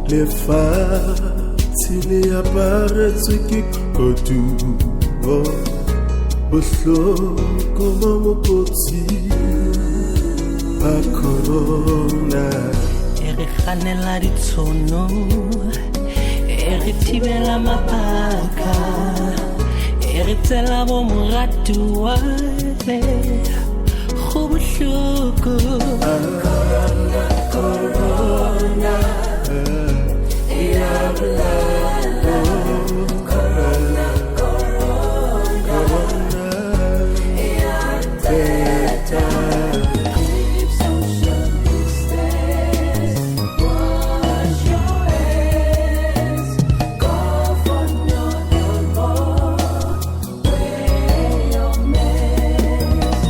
lefatshe le aparetswe ke kodumo bohloko ba mokotsi ba corona e re kganela ditshono e re thibela mabaka e re tsela bo moratuwa go bohloko corona ya blala corona ya teta keep social distance wash your hands cough on your elbow wear your mask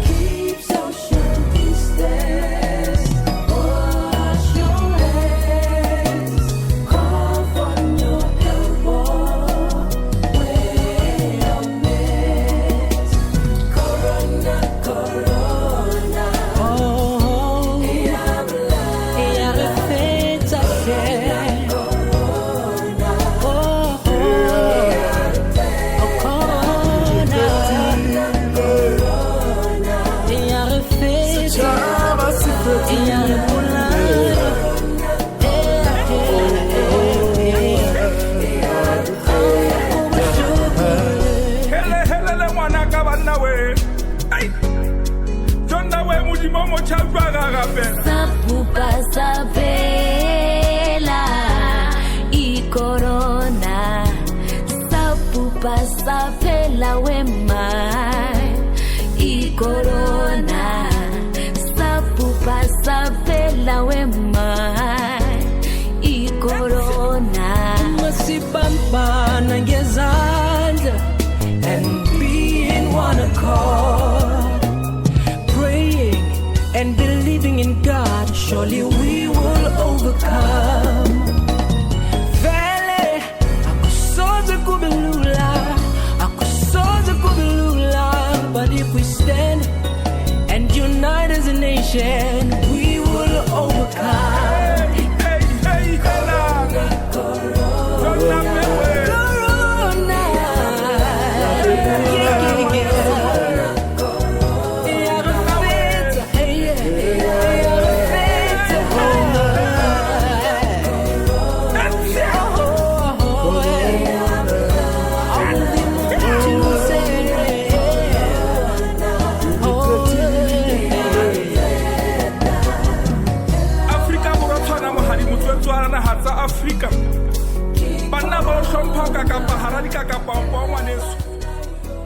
keep social distance wash your hands cough on your elbow wear your mask corona oh ya feta corona Sapupa sapela I corona Sapupa sapela wema I corona Sapupa sapela wema I corona masibambana ngezandla and be in one accord praying and believing in God, surely we will overcome. Vele, akusoze kubelula, but if we stand and unite as a nation, we will overcome. Africa banna ba hlompha ka kapa haradi ka kapa ngwaneso